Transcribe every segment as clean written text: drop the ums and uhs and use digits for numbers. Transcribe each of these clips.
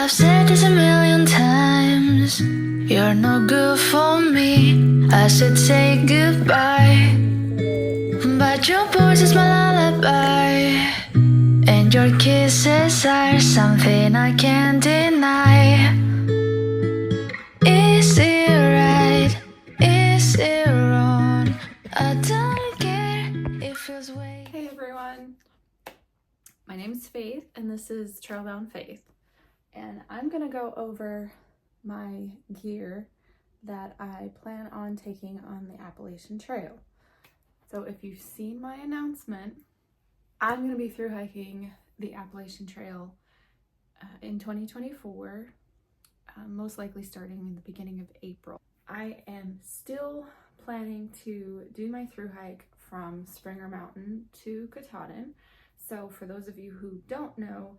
I've said this a million times, you're no good for me. I should say goodbye, but your voice is my lullaby, and your kisses are something I can't deny. Is it right? Is it wrong? I don't care, it feels way. Hey everyone, my name is Faith and this is Trailbound Faith, and I'm gonna go over my gear that I plan on taking on the Appalachian Trail. So if you've seen my announcement, I'm gonna be through hiking the Appalachian Trail in 2024, most likely starting in the beginning of April. I am still planning to do my through hike from Springer Mountain to Katahdin. So for those of you who don't know,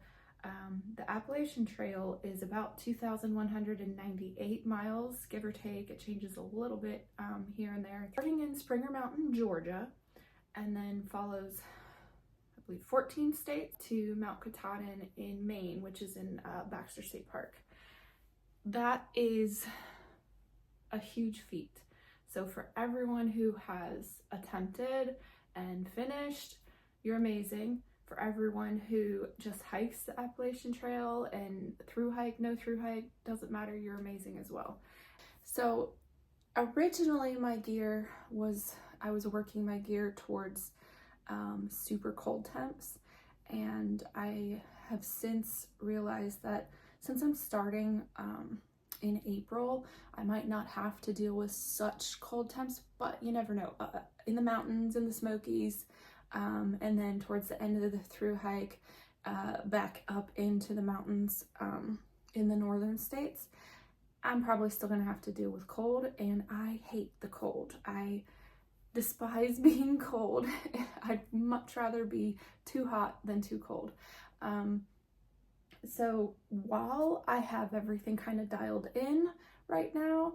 the Appalachian Trail is about 2,198 miles, give or take. It changes a little bit here and there. Starting in Springer Mountain, Georgia, and then follows, I believe, 14 states to Mount Katahdin in Maine, which is in Baxter State Park. That is a huge feat. So for everyone who has attempted and finished, you're amazing. For everyone who just hikes the Appalachian Trail and through hike, no through hike, doesn't matter, you're amazing as well. So originally my gear was, I was working my gear towards super cold temps, and I have since realized that since I'm starting in April, I might not have to deal with such cold temps, but you never know. In the mountains, in the Smokies, and then towards the end of the through hike, back up into the mountains in the northern states, I'm probably still gonna have to deal with cold, and I hate the cold. I despise being cold. I'd much rather be too hot than too cold. So while I have everything kind of dialed in right now,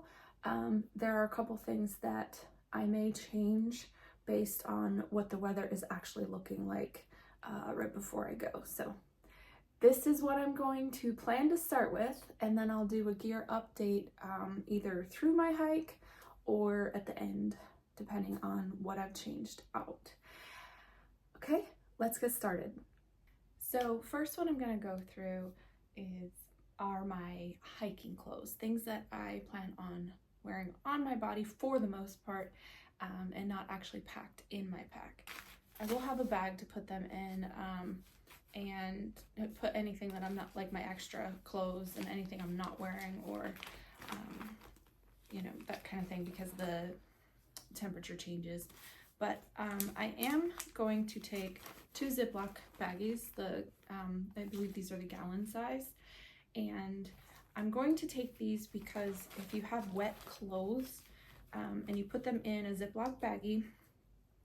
there are a couple things that I may change based on what the weather is actually looking like right before I go. So this is what I'm going to plan to start with, and then I'll do a gear update either through my hike or at the end, depending on what I've changed out. Okay, let's get started. So first, what I'm gonna go through are my hiking clothes, things that I plan on wearing on my body for the most part, and not actually packed in my pack. I will have a bag to put them in, and put anything that I'm not, like my extra clothes and anything I'm not wearing, or you know, that kind of thing, because the temperature changes. But I am going to take 2 Ziploc baggies. I believe these are the gallon size, and I'm going to take these because if you have wet clothes and you put them in a Ziploc baggie,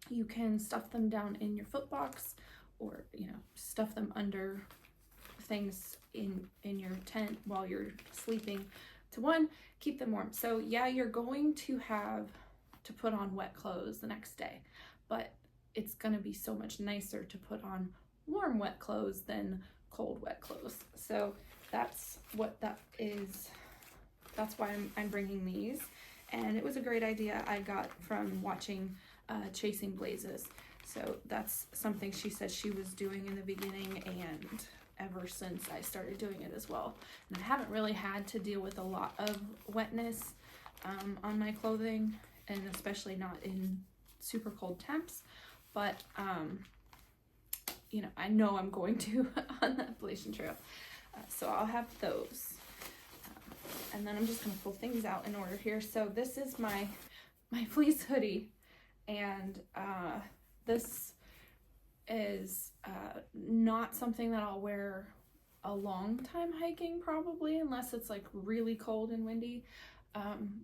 you can stuff them down in your foot box, or you know, stuff them under things in your tent while you're sleeping to keep them warm. So yeah, you're going to have to put on wet clothes the next day, but it's going to be so much nicer to put on warm wet clothes than cold wet clothes. So that's what that is. That's why I'm bringing these, and it was a great idea I got from watching Chasing Blazes. So that's something she said she was doing in the beginning, and ever since I started doing it as well. And I haven't really had to deal with a lot of wetness on my clothing, and especially not in super cold temps, but you know, I know I'm going to on the Appalachian Trail. So I'll have those, and then I'm just gonna pull things out in order here. So this is my fleece hoodie, and this is not something that I'll wear a long time hiking, probably, unless it's like really cold and windy.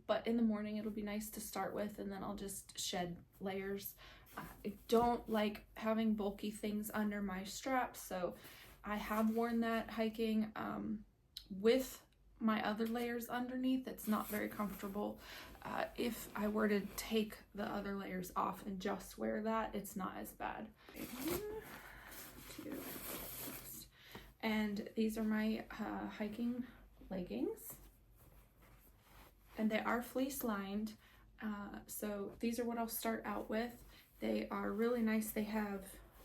But in the morning it'll be nice to start with, and then I'll just shed layers. I don't like having bulky things under my straps, so I have worn that hiking with my other layers underneath. It's not very comfortable. If I were to take the other layers off and just wear that, it's not as bad. And these are my hiking leggings, and they are fleece lined. So these are what I'll start out with. They are really nice. They have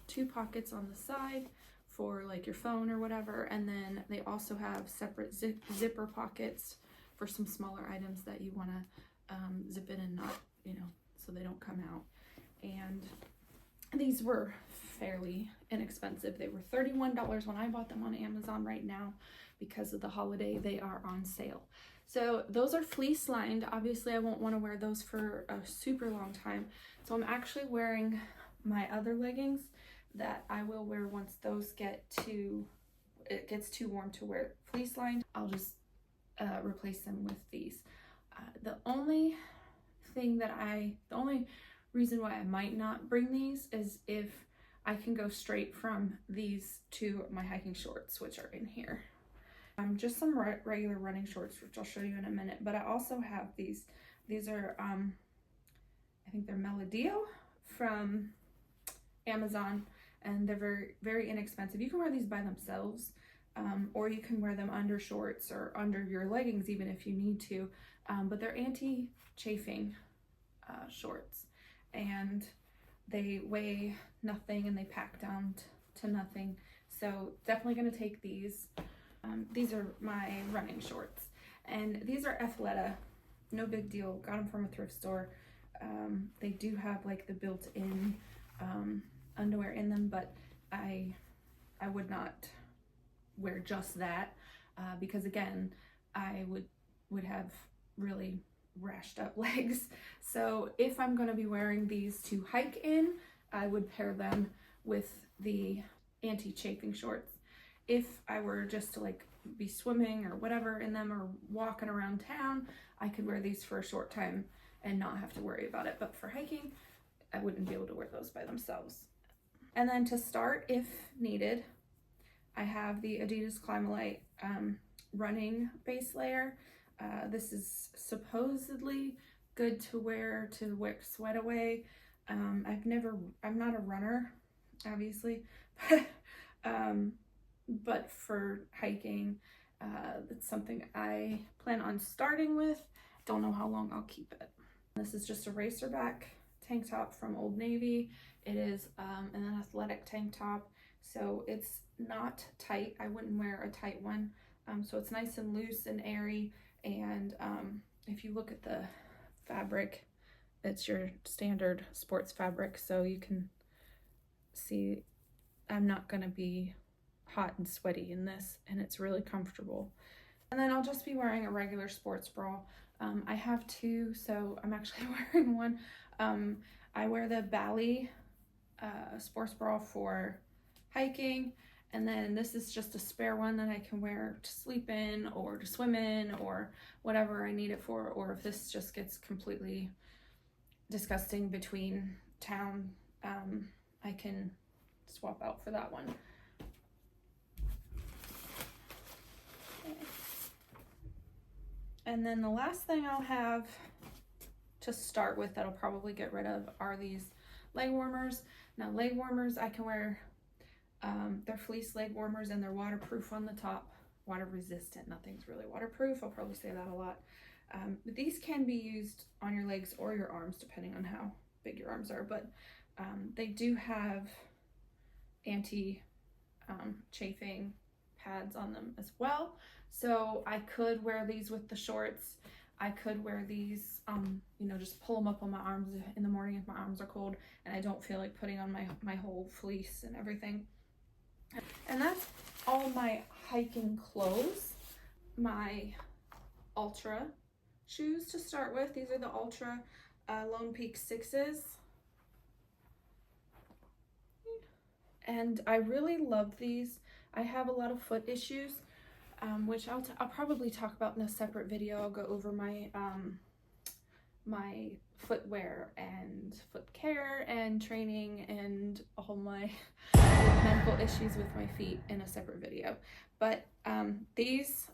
2 pockets on the side for like your phone or whatever, and then they also have separate zipper pockets for some smaller items that you want to zip in and not, you know, so they don't come out. And these were fairly inexpensive. They were $31 when I bought them on Amazon. Right now, because of the holiday, they are on sale. So those are fleece lined. Obviously I won't want to wear those for a super long time, so I'm actually wearing my other leggings that I will wear once those it gets too warm to wear fleece lined. I'll just replace them with these. The only reason why I might not bring these is if I can go straight from these to my hiking shorts, which are in here. Just some regular running shorts, which I'll show you in a minute, but I also have these. These are, I think they're Melodio from Amazon, and they're very, very inexpensive. You can wear these by themselves, or you can wear them under shorts or under your leggings even if you need to, but they're anti-chafing shorts, and they weigh nothing and they pack down to nothing. So definitely going to take these. These are my running shorts, and these are Athleta. No big deal. Got them from a thrift store. They do have like the built-in underwear in them, but I would not wear just that because again, I would have really rashed up legs. So if I'm going to be wearing these to hike in, I would pair them with the anti-chafing shorts. If I were just to like be swimming or whatever in them or walking around town, I could wear these for a short time and not have to worry about it. But for hiking, I wouldn't be able to wear those by themselves. And then to start, if needed, I have the Adidas Climalite running base layer. This is supposedly good to wear sweat away. I'm not a runner, obviously, but for hiking, it's something I plan on starting with. Don't know how long I'll keep it. This is just a racerback tank top from Old Navy. It is an athletic tank top, so it's not tight. I wouldn't wear a tight one. So it's nice and loose and airy, and if you look at the fabric, it's your standard sports fabric, so you can see I'm not gonna be hot and sweaty in this, and it's really comfortable. And then I'll just be wearing a regular sports bra. I have 2, so I'm actually wearing one. I wear the Bali sports bra for hiking, and then this is just a spare one that I can wear to sleep in or to swim in or whatever I need it for, or if this just gets completely disgusting between town, I can swap out for that one. Okay. And then the last thing I'll have to start with that I'll probably get rid of are these leg warmers. Now leg warmers I can wear, they're fleece leg warmers and they're waterproof on the top, water resistant. Nothing's really waterproof, I'll probably say that a lot. But these can be used on your legs or your arms depending on how big your arms are, but they do have anti-chafing pads on them as well. So I could wear these with the shorts. I could wear these, you know, just pull them up on my arms in the morning if my arms are cold and I don't feel like putting on my whole fleece and everything. And that's all my hiking clothes. My Ultra shoes to start with. These are the Ultra Lone Peak 6s. And I really love these. I have a lot of foot issues, which I'll probably talk about in a separate video. I'll go over my my footwear and foot care and training and all my medical issues with my feet in a separate video. But these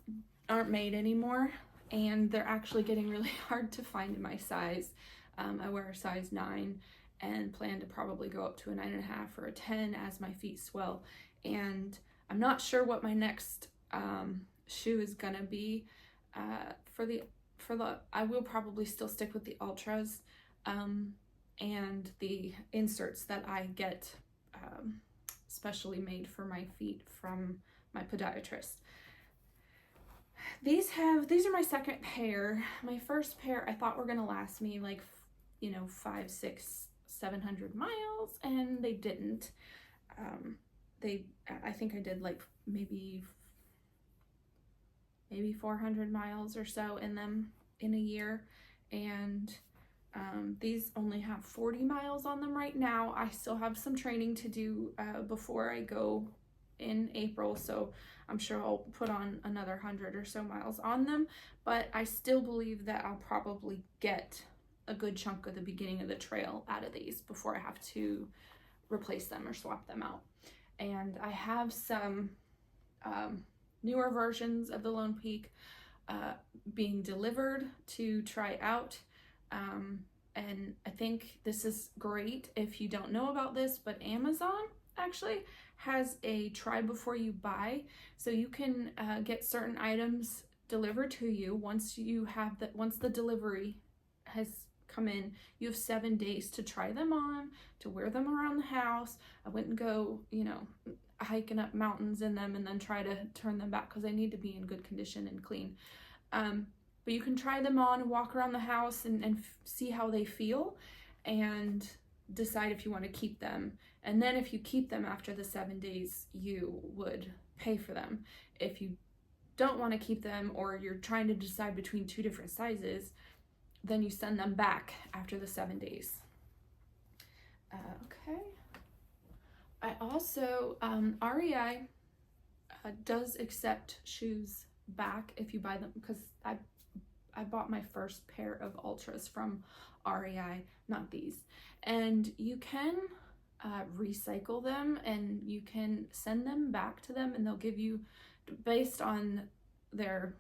aren't made anymore, and they're actually getting really hard to find in my size. I wear a size 9 and plan to probably go up to a 9.5 or a 10 as my feet swell. And I'm not sure what my next shoe is gonna be for the I will probably still stick with the Ultras and the inserts that I get specially made for my feet from my podiatrist. These are my second pair. My first pair I thought were gonna last me like, you know, 500, 600, 700 miles, and they didn't. I think I did like maybe 400 miles or so in them in a year, and these only have 40 miles on them right now. I still have some training to do before I go in April, so I'm sure I'll put on another 100 or so miles on them, but I still believe that I'll probably get a good chunk of the beginning of the trail out of these before I have to replace them or swap them out. And I have some newer versions of the Lone Peak being delivered to try out, and I think this is great. If you don't know about this, but Amazon actually has a try before you buy, so you can get certain items delivered to you once the delivery has come in. You have 7 days to try them on, to wear them around the house. I wouldn't go, you know, hiking up mountains in them and then try to turn them back because they need to be in good condition and clean. But you can try them on and walk around the house and see how they feel and decide if you want to keep them. And then if you keep them after the 7 days, you would pay for them. If you don't want to keep them, or you're trying to decide between 2 different sizes, then you send them back after the 7 days. Okay. I also, REI does accept shoes back if you buy them, because I bought my first pair of Ultras from REI, not these. And you can recycle them, and you can send them back to them, and they'll give you, based on their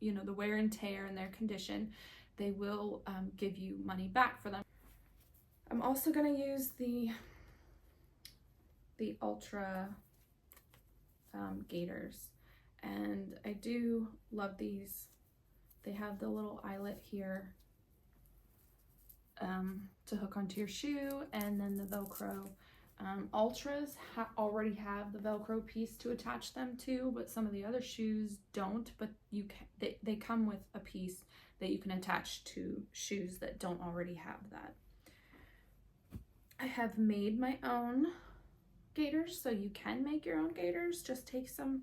you know, the wear and tear and their condition, they will give you money back for them. I'm also going to use the Ultra gaiters, and I do love these. They have the little eyelet here to hook onto your shoe, and then the Velcro. Ultras already have the Velcro piece to attach them to, but some of the other shoes don't, but they come with a piece that you can attach to shoes that don't already have that. I have made my own gaiters, so you can make your own gaiters. Just take some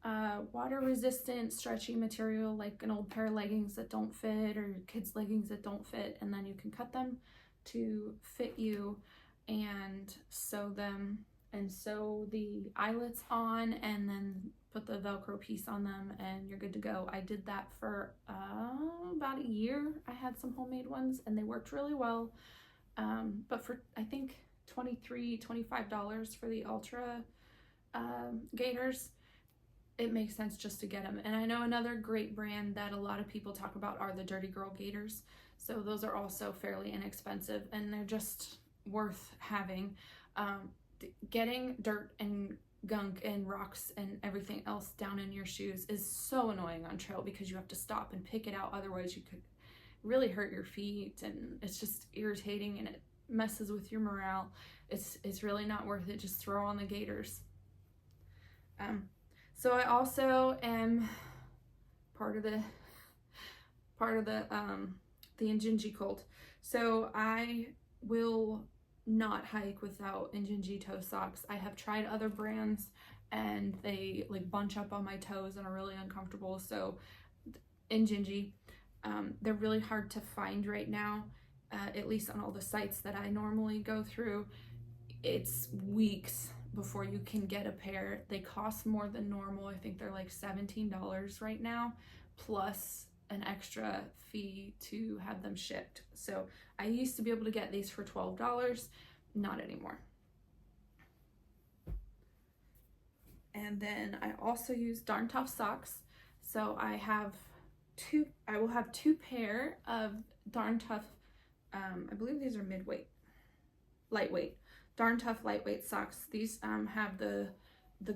water resistant stretchy material, like an old pair of leggings that don't fit, or your kids' leggings that don't fit, and then you can cut them to fit you and sew them, and sew the eyelets on, and then put the Velcro piece on them, and you're good to go. I did that for about a year. I had some homemade ones and they worked really well, but for I think $23, $25 for the Ultra gaiters, it makes sense just to get them. And I know another great brand that a lot of people talk about are the Dirty Girl gaiters. So those are also fairly inexpensive, and they're just worth having. Getting dirt and gunk and rocks and everything else down in your shoes is so annoying on trail, because you have to stop and pick it out. Otherwise you could really hurt your feet, and it's just irritating, and it messes with your morale. It's really not worth it. Just throw on the gaiters. So I also am part of the Injinji cult. So I will not hike without Injinji toe socks. I have tried other brands and they like bunch up on my toes and are really uncomfortable. So Injinji, they're really hard to find right now, at least on all the sites that I normally go through. It's weeks before you can get a pair. They cost more than normal. I think they're like $17 right now, plus an extra fee to have them shipped. So I used to be able to get these for $12, not anymore. And then I also use Darn Tough socks. So I will have 2 pair of Darn Tough, I believe these are lightweight, Darn Tough lightweight socks. These have the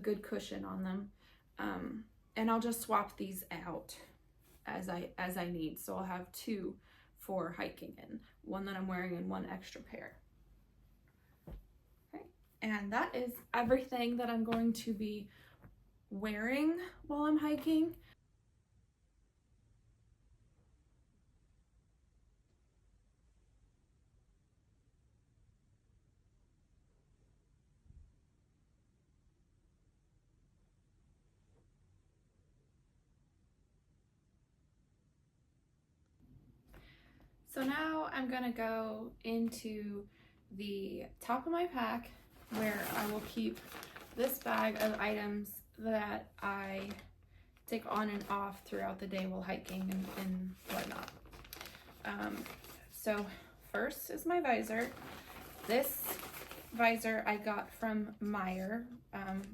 good cushion on them. and I'll just swap these out as I need. So I'll have two for hiking in, one that I'm wearing and one extra pair. Okay, and that is everything that I'm going to be wearing while I'm hiking. So now I'm gonna go into the top of my pack where I will keep this bag of items that I take on and off throughout the day while hiking and whatnot. So first is my visor. This visor I got from Meyer.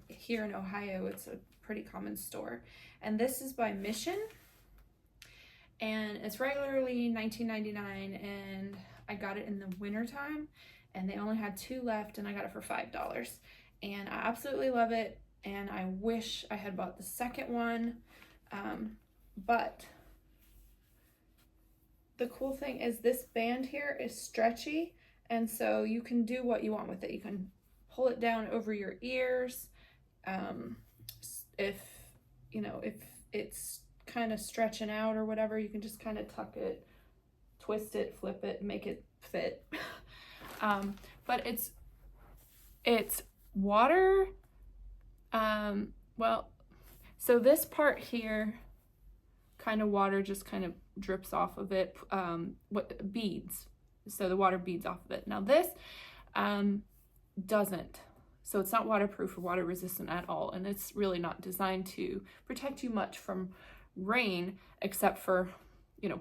Here in Ohio, it's a pretty common store. And this is by Mission. And it's regularly $19.99, and I got it in the winter time, and they only had two left, and I got it for $5. And I absolutely love it, and I wish I had bought the second one. But the cool thing is this band here is stretchy, and so you can do what you want with it. You can pull it down over your ears. If it's kind of stretching out or whatever, you can just kind of tuck it, twist it, flip it, make it fit. But it's water. Well, so this part here, kind of water just kind of drips off of it. What beads? So the water beads off of it. Now this doesn't. So it's not waterproof or water resistant at all, and it's really not designed to protect you much from rain, except for,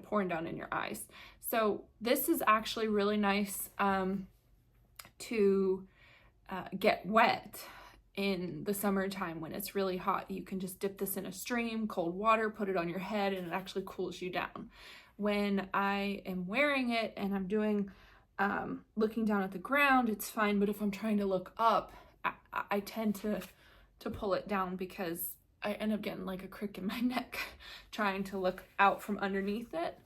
pouring down in your eyes. So this is actually really nice to get wet in the summertime when it's really hot. You can just dip this in a stream, cold water, put it on your head, and it actually cools you down. When I am wearing it and I'm doing looking down at the ground, it's fine, but if I'm trying to look up, I tend to pull it down because I end up getting like a crick in my neck trying to look out from underneath it.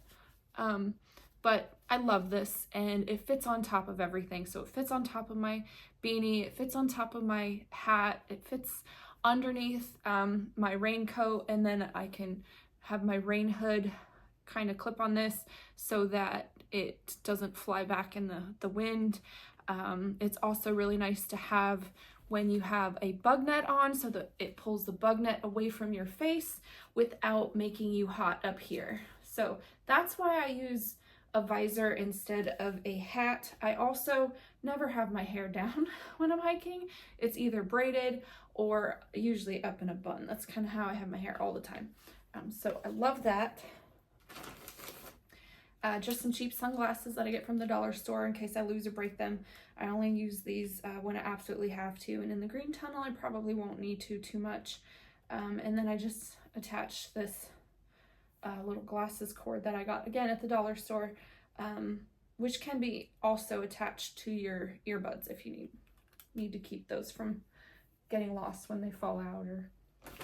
But I love this, and it fits on top of everything. So it fits on top of my beanie, it fits on top of my hat, it fits underneath my raincoat, and then I can have my rain hood kind of clip on this so that it doesn't fly back in the wind. It's also really nice to have when you have a bug net on, so that it pulls the bug net away from your face without making you hot up here. So that's why I use a visor instead of a hat. I also never have my hair down when I'm hiking. It's either braided or usually up in a bun. That's kind of how I have my hair all the time. So I love that. Just some cheap sunglasses that I get from the dollar store in case I lose or break them. I only use these when I absolutely have to, and in the green tunnel I probably won't need to too much. And then I just attach this little glasses cord that I got again at the dollar store, which can be also attached to your earbuds if you need to keep those from getting lost when they fall out or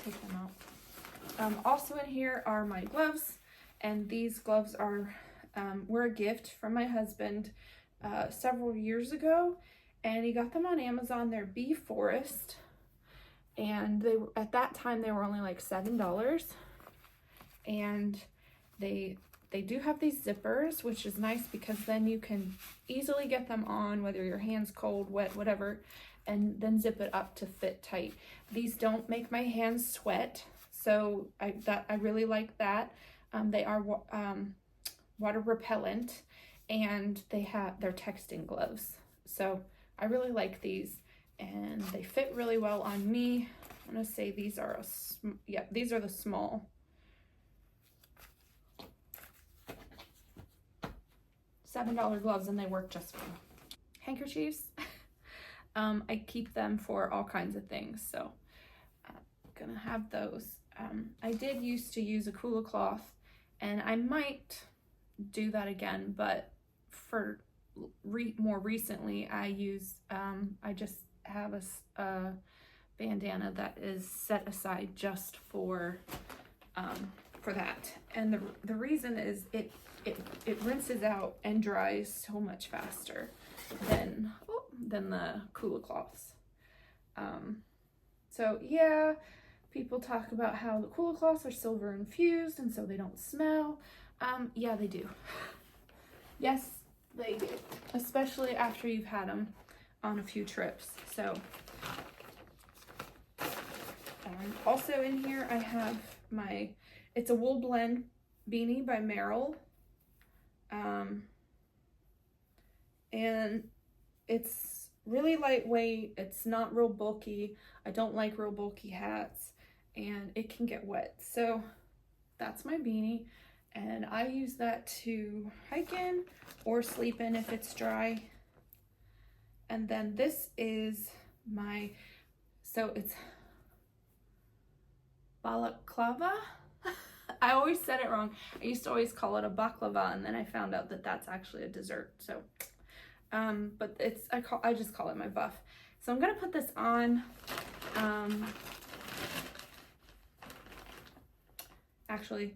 take them out. Also in here are my gloves, and these gloves were a gift from my husband several years ago, and he got them on Amazon. They're Bee Forest, and at that time they were only like $7, and they do have these zippers, which is nice because then you can easily get them on whether your hand's cold, wet, whatever, and then zip it up to fit tight. These don't make my hands sweat, so I really like that. They are water repellent, and they're texting gloves, so I really like these, and they fit really well on me. I'm gonna say these are these are the small. $7 gloves, and they work just fine. Handkerchiefs. I keep them for all kinds of things, so I'm gonna have those. I did used to use a Kula cloth, and I might do that again, but for more recently I use I just have a bandana that is set aside just for that. And the reason is it rinses out and dries so much faster than the Cooler cloths. So yeah, people talk about how the Cooler cloths are silver infused and so they don't smell. Yeah, they do. Yes, they do, especially after you've had them on a few trips. So also in here I have it's a wool blend beanie by Merrill, and it's really lightweight. It's not real bulky. I don't like real bulky hats, and it can get wet. So that's my beanie, and I use that to hike in or sleep in if it's dry. And then this is it's balaclava. I always said it wrong. I used to always call it a baklava, and then I found out that that's actually a dessert. So, but I just call it my buff. So I'm gonna put this on. Actually,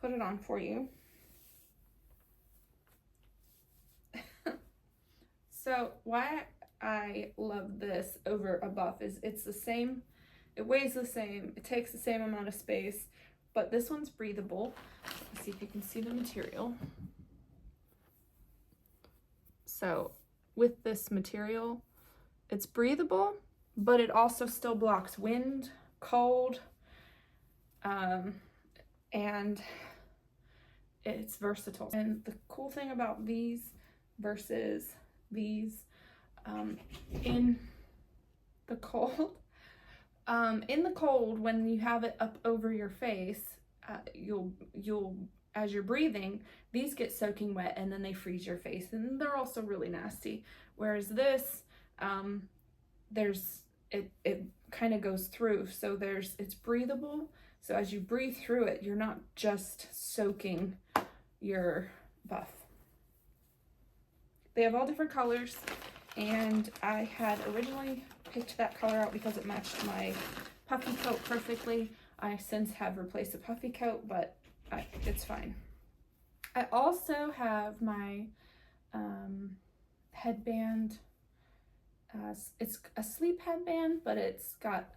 put it on for you. So why I love this over a buff is it's the same. It weighs the same, it takes the same amount of space, but this one's breathable. Let's see if you can see the material. So with this material, it's breathable, but it also still blocks wind, cold, and it's versatile. And the cool thing about these versus these, in the cold, when you have it up over your face, you'll as you're breathing, these get soaking wet and then they freeze your face, and they're also really nasty. Whereas this, it kind of goes through, so it's breathable. So as you breathe through it, you're not just soaking your buff. They have all different colors, and I had originally picked that color out because it matched my puffy coat perfectly. I since have replaced the puffy coat, but it's fine. I also have my headband. It's a sleep headband, but it's got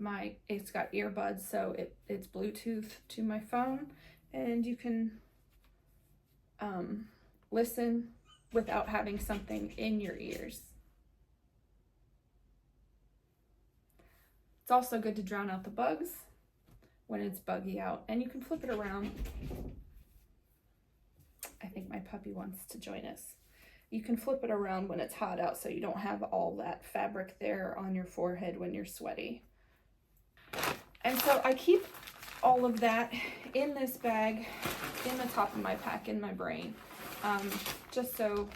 earbuds, so it's Bluetooth to my phone, and you can listen without having something in your ears. It's also good to drown out the bugs when it's buggy out, and you can flip it around. I think my puppy wants to join us. You can flip it around when it's hot out so you don't have all that fabric there on your forehead when you're sweaty. And so I keep all of that in this bag in the top of my pack in my brain, just so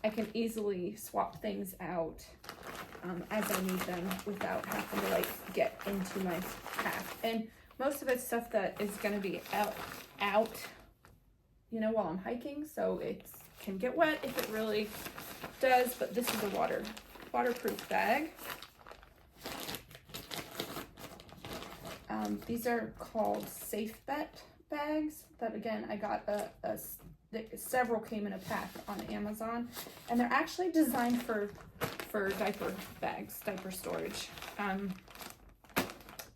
I can easily swap things out as I need them without having to get into my pack. And most of it's stuff that is going to be out, while I'm hiking, so it can get wet if it really does. But this is a waterproof bag. These are called Safe Bet bags. That again, I got several came in a pack on Amazon, and they're actually designed for diaper bags, diaper storage.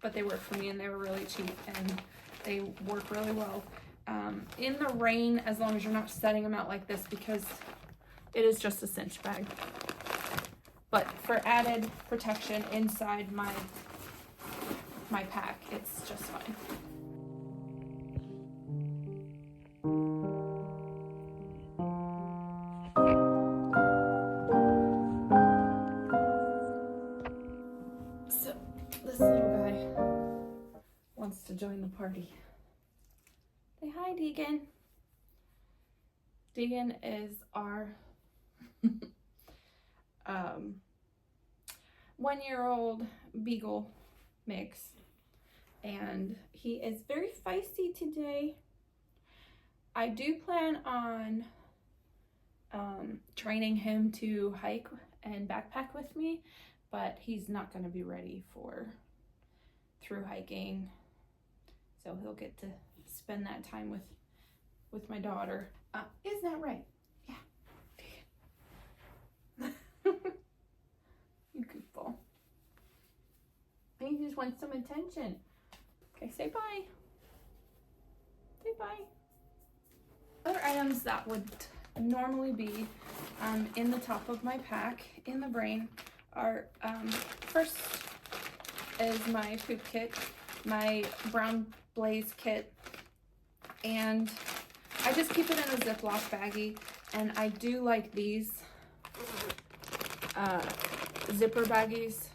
But they work for me, and they were really cheap, and they work really well in the rain, as long as you're not setting them out like this, because it is just a cinch bag. But for added protection inside my pack, it's just fine. So this little guy wants to join the party. Say hi, Deegan. Deegan is our 1-year-old beagle mix, and he is very feisty today. I do plan on training him to hike and backpack with me, but he's not going to be ready for through hiking, so he'll get to spend that time with my daughter. Is that right? Yeah. You goofball. He just wants some attention. Okay, say bye. Say bye. Other items that would normally be in the top of my pack in the brain are first is my poop kit, my brown blaze kit, and I just keep it in a Ziploc baggie. And I do like these zipper baggies,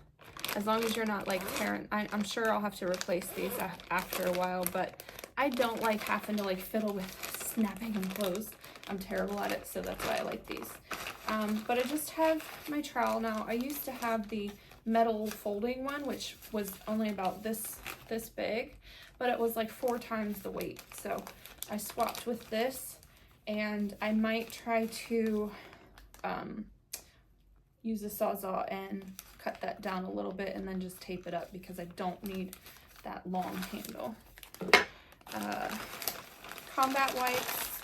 as long as you're not like tearing. I'm sure I'll have to replace these after a while, but I don't like having to like fiddle with snapping them closed. I'm terrible at it, so that's why I like these. But I just have my trowel now. I used to have the metal folding one, which was only about this big, but it was like 4 times the weight. So I swapped with this, and I might try to use a Sawzall and cut that down a little bit and then just tape it up, because I don't need that long handle. Combat wipes.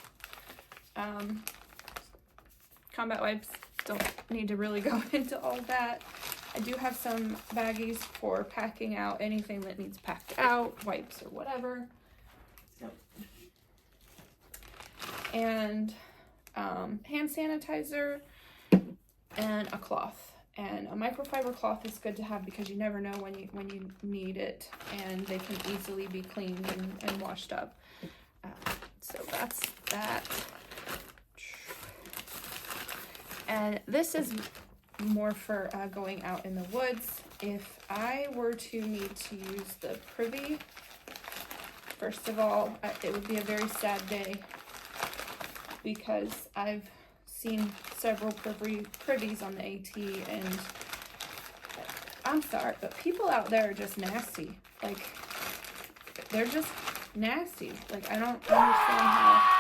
Combat wipes, don't need to really go into all that. I do have some baggies for packing out anything that needs packed out, wipes or whatever. So, and hand sanitizer and a cloth. And a microfiber cloth is good to have because you never know when you need it, and they can easily be cleaned and washed up. So that's that. And this is more for going out in the woods. If I were to need to use the privy, first of all, it would be a very sad day, because I've seen several privies on the AT, and I'm sorry, but people out there are just nasty. Like, they're just nasty. Like, I don't understand how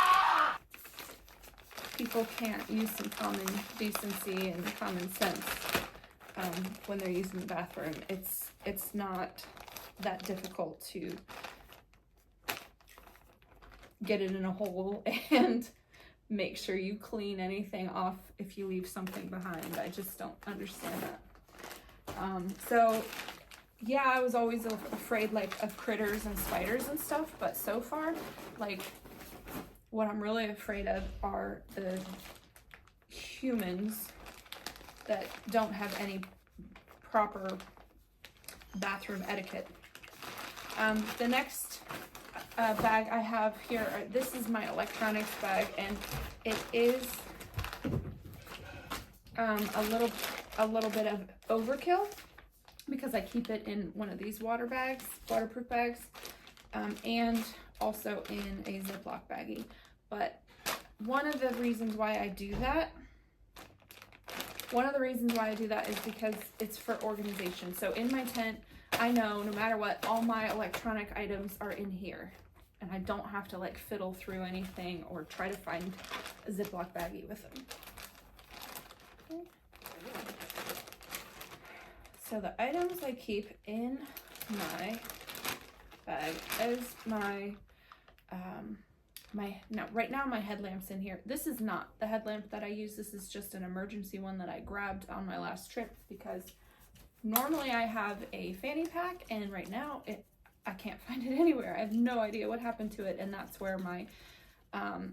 people can't use some common decency and common sense when they're using the bathroom. It's not that difficult to get it in a hole and make sure you clean anything off if you leave something behind. I just don't understand that. So yeah, I was always afraid like of critters and spiders and stuff, but so far, like, what I'm really afraid of are the humans that don't have any proper bathroom etiquette. The next bag I have here, this is my electronics bag, and it is a little bit of overkill, because I keep it in one of these waterproof bags, and also in a Ziploc baggie. But one of the reasons why I do that is because it's for organization. So in my tent, I know no matter what, all my electronic items are in here, and I don't have to like fiddle through anything or try to find a Ziploc baggie with them. Okay. So the items I keep in my bag is my right now my headlamp's in here. This is not the headlamp that I use. This is just an emergency one that I grabbed on my last trip, because normally I have a fanny pack, and right now I can't find it anywhere. I have no idea what happened to it, and that's where my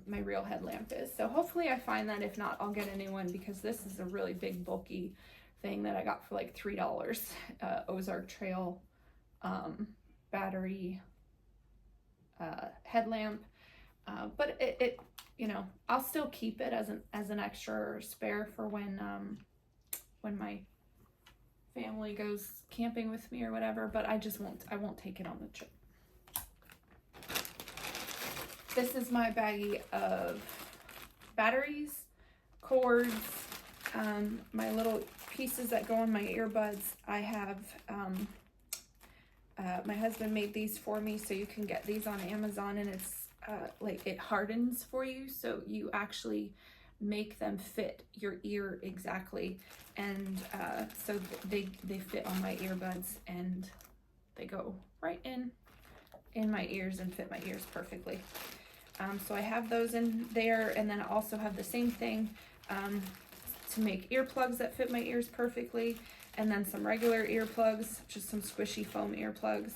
my real headlamp is. So hopefully I find that. If not, I'll get a new one, because this is a really big bulky thing that I got for like $3. Ozark Trail battery headlamp, but it you know, I'll still keep it as an extra or spare for when my family goes camping with me or whatever, but I won't take it on the trip. This is my baggie of batteries, cords, my little pieces that go on my earbuds. I have my husband made these for me, so you can get these on Amazon, and it's like it hardens for you, so you actually make them fit your ear exactly. And so they fit on my earbuds, and they go right in my ears and fit my ears perfectly. So I have those in there, and then I also have the same thing to make earplugs that fit my ears perfectly, and then some regular earplugs, just some squishy foam earplugs.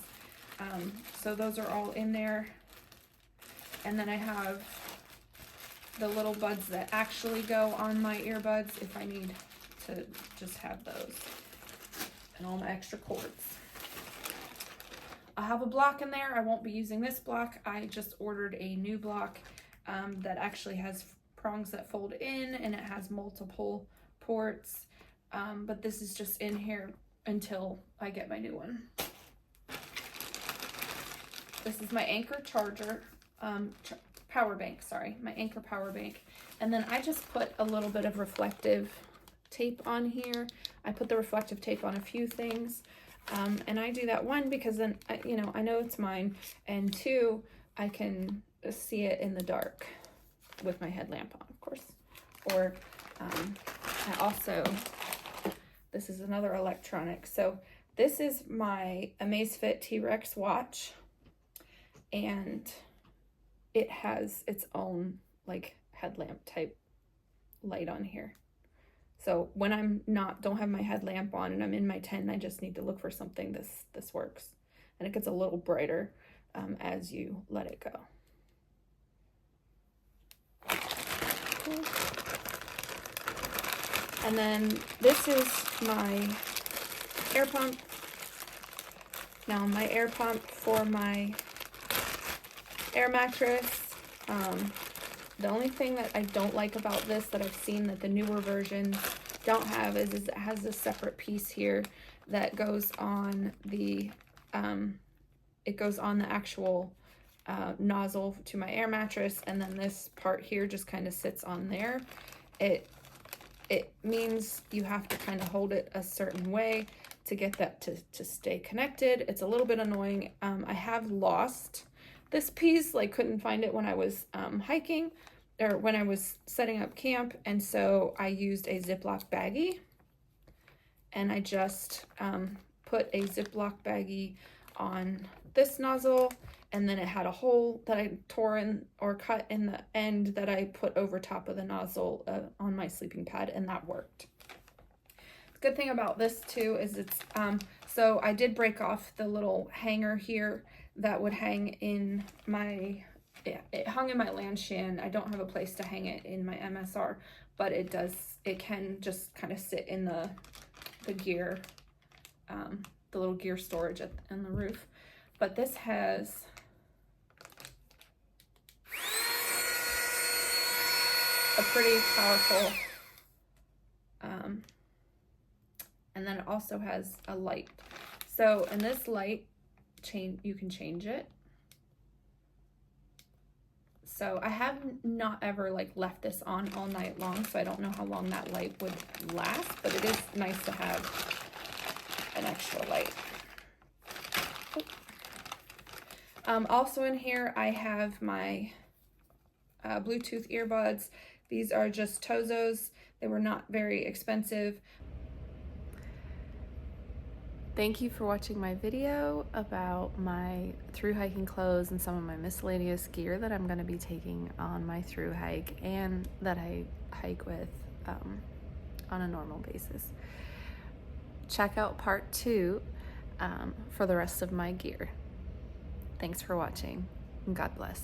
So those are all in there. And then I have the little buds that actually go on my earbuds if I need to just have those, and all my extra cords. I have a block in there. I won't be using this block. I just ordered a new block that actually has prongs that fold in, and it has multiple ports. But this is just in here until I get my new one. This is my Anchor charger, power bank, sorry, my Anchor power bank. And then I just put a little bit of reflective tape on here. I put the reflective tape on a few things. And I do that, one, because then, you know, I know it's mine, and two, I can see it in the dark with my headlamp on, of course. Or I also, this is another electronic. So this is my Amazfit T-Rex watch, and it has its own like headlamp type light on here. So when I'm don't have my headlamp on and I'm in my tent, I just need to look for something, this works. And it gets a little brighter as you let it go. And then this is my air pump. Now my air pump for my air mattress. The only thing that I don't like about this, that I've seen that the newer versions don't have, is it has a separate piece here that goes on the actual nozzle to my air mattress, and then this part here just kind of sits on there. It means you have to kind of hold it a certain way to get that to stay connected. It's a little bit annoying. I have lost this piece, like couldn't find it when I was hiking, or when I was setting up camp, and so I used a Ziploc baggie, and I just put a Ziploc baggie on this nozzle, and then it had a hole that I tore in or cut in the end that I put over top of the nozzle on my sleeping pad, and that worked. The good thing about this too is it's so I did break off the little hanger here that would hang in my, it hung in my Lanshan. I don't have a place to hang it in my MSR, but it can just kind of sit in the gear, the little gear storage on the roof. But this has a pretty powerful, and then it also has a light. So, and this light, you can change it. So I have not ever like left this on all night long, so I don't know how long that light would last, but it is nice to have an extra light. Also in here I have my Bluetooth earbuds. These are just Tozos. They were not very expensive. Thank you for watching my video about my through hiking clothes and some of my miscellaneous gear that I'm going to be taking on my through hike, and that I hike with on a normal basis. Check out part 2 for the rest of my gear. Thanks for watching, and God bless.